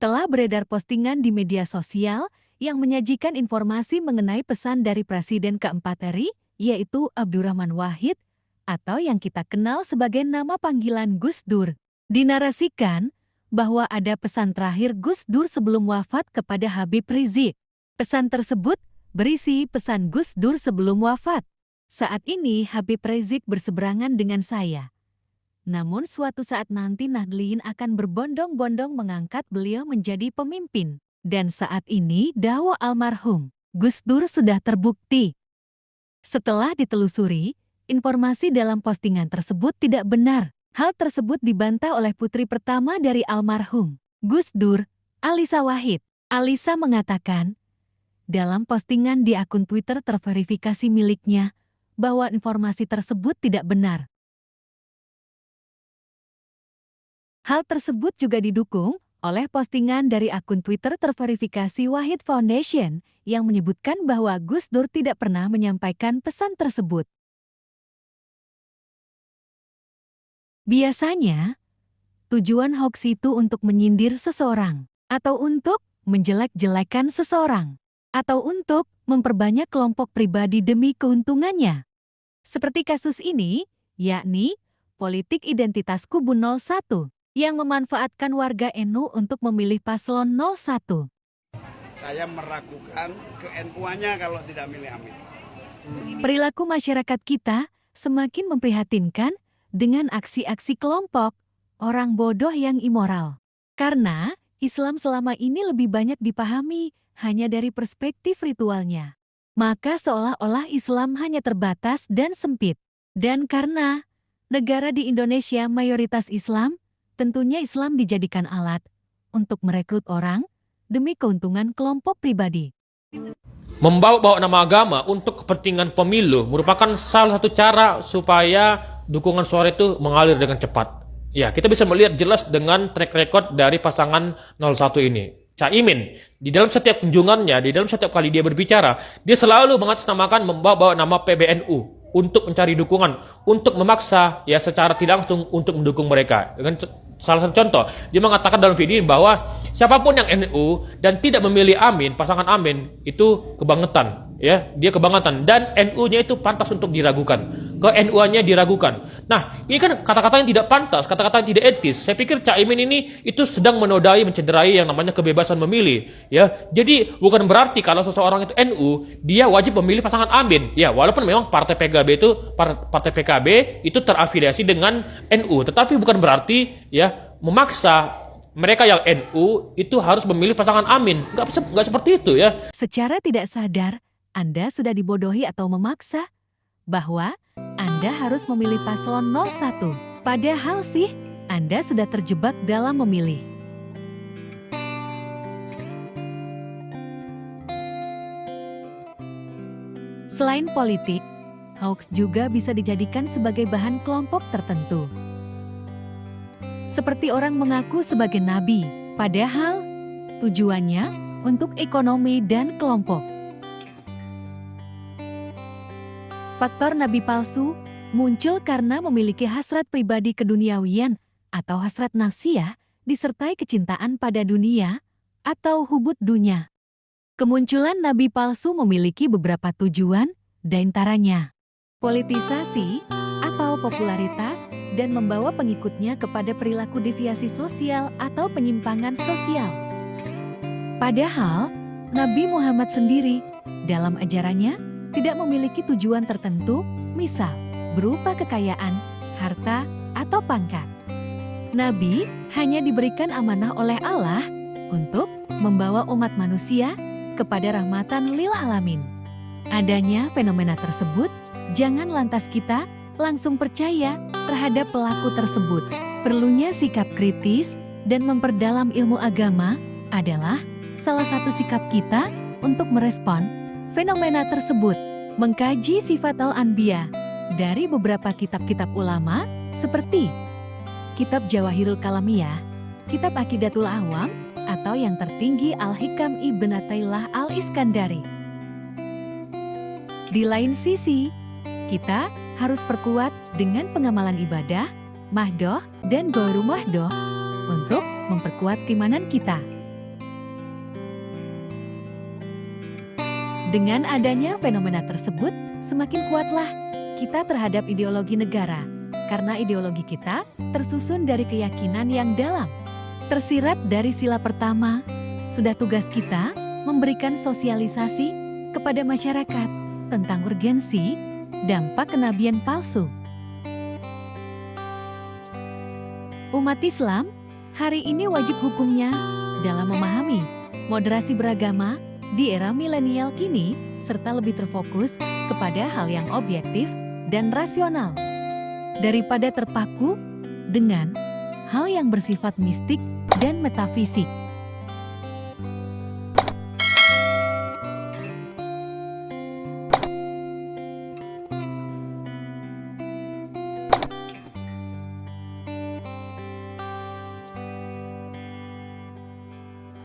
Telah beredar postingan di media sosial yang menyajikan informasi mengenai pesan dari Presiden keempat RI, yaitu Abdurrahman Wahid, atau yang kita kenal sebagai nama panggilan Gus Dur. Dinarasikan bahwa ada pesan terakhir Gus Dur sebelum wafat kepada Habib Rizik. Pesan tersebut berisi pesan Gus Dur sebelum wafat. Saat ini Habib Rizik berseberangan dengan saya. Namun suatu saat nanti Nahdliyin akan berbondong-bondong mengangkat beliau menjadi pemimpin. Dan saat ini dakwah almarhum Gus Dur sudah terbukti. Setelah ditelusuri, informasi dalam postingan tersebut tidak benar. Hal tersebut dibantah oleh putri pertama dari almarhum Gus Dur, Alisa Wahid. Alisa mengatakan, dalam postingan di akun Twitter terverifikasi miliknya, bahwa informasi tersebut tidak benar. Hal tersebut juga didukung oleh postingan dari akun Twitter terverifikasi Wahid Foundation yang menyebutkan bahwa Gus Dur tidak pernah menyampaikan pesan tersebut. Biasanya, tujuan hoax itu untuk menyindir seseorang, atau untuk menjelek-jelekan seseorang, atau untuk memperbanyak kelompok pribadi demi keuntungannya. Seperti kasus ini, yakni politik identitas kubu 01 yang memanfaatkan warga NU untuk memilih paslon 01. Saya meragukan ke-NU-nya kalau tidak milih Amin. Perilaku masyarakat kita semakin memprihatinkan dengan aksi-aksi kelompok orang bodoh yang immoral. Karena Islam selama ini lebih banyak dipahami hanya dari perspektif ritualnya. Maka seolah-olah Islam hanya terbatas dan sempit. Dan karena negara di Indonesia mayoritas Islam, tentunya Islam dijadikan alat untuk merekrut orang demi keuntungan kelompok pribadi. Membawa-bawa nama agama untuk kepentingan pemilu merupakan salah satu cara supaya dukungan suara itu mengalir dengan cepat. Ya, kita bisa melihat jelas dengan track record dari pasangan 01 ini. Caimin, di dalam setiap kunjungannya, di dalam setiap kali dia berbicara, dia selalu mengatasnamakan membawa nama PBNU untuk mencari dukungan, untuk memaksa ya secara tidak langsung untuk mendukung mereka. Dengan salah satu contoh, dia mengatakan dalam video ini bahwa siapapun yang NU dan tidak memilih Amin, pasangan Amin, itu kebangetan. Ya, dia kebangetan dan NU-nya itu pantas untuk diragukan. Ke-NU-nya diragukan. Nah, ini kan kata-kata yang tidak pantas, kata-kata yang tidak etis. Saya pikir Caimin ini itu sedang menodai, mencederai yang namanya kebebasan memilih. Ya, jadi bukan berarti kalau seseorang itu NU, dia wajib memilih pasangan Amin. Ya, walaupun memang partai PKB itu terafiliasi dengan NU, tetapi bukan berarti ya memaksa mereka yang NU itu harus memilih pasangan Amin. Nggak seperti itu ya. Secara tidak sadar, Anda sudah dibodohi atau memaksa bahwa Anda harus memilih paslon 01. Padahal sih, Anda sudah terjebak dalam memilih. Selain politik, hoax juga bisa dijadikan sebagai bahan kelompok tertentu. Seperti orang mengaku sebagai nabi, padahal tujuannya untuk ekonomi dan kelompok. Faktor nabi palsu muncul karena memiliki hasrat pribadi keduniawian atau hasrat nafsiyah disertai kecintaan pada dunia atau hubud dunya. Kemunculan nabi palsu memiliki beberapa tujuan, diantaranya politisasi atau popularitas dan membawa pengikutnya kepada perilaku deviasi sosial atau penyimpangan sosial. Padahal, Nabi Muhammad sendiri dalam ajarannya tidak memiliki tujuan tertentu, misal berupa kekayaan, harta, atau pangkat. Nabi hanya diberikan amanah oleh Allah untuk membawa umat manusia kepada rahmatan lil alamin. Adanya fenomena tersebut, jangan lantas kita langsung percaya terhadap pelaku tersebut. Perlunya sikap kritis dan memperdalam ilmu agama adalah salah satu sikap kita untuk merespon fenomena tersebut. Mengkaji sifat al-anbiya dari beberapa kitab-kitab ulama seperti Kitab Jawahirul Kalamiyah, Kitab Aqidatul Awam, atau yang tertinggi Al-Hikam Ibn Athaillah Al-Iskandari. Di lain sisi, kita harus perkuat dengan pengamalan ibadah, mahdoh, dan goru mahdoh untuk memperkuat keimanan kita. Dengan adanya fenomena tersebut, semakin kuatlah kita terhadap ideologi negara, karena ideologi kita tersusun dari keyakinan yang dalam. Tersirat dari sila pertama, sudah tugas kita memberikan sosialisasi kepada masyarakat tentang urgensi dampak kenabian palsu. Umat Islam hari ini wajib hukumnya dalam memahami moderasi beragama di era milenial kini, serta lebih terfokus kepada hal yang objektif dan rasional, daripada terpaku dengan hal yang bersifat mistik dan metafisik.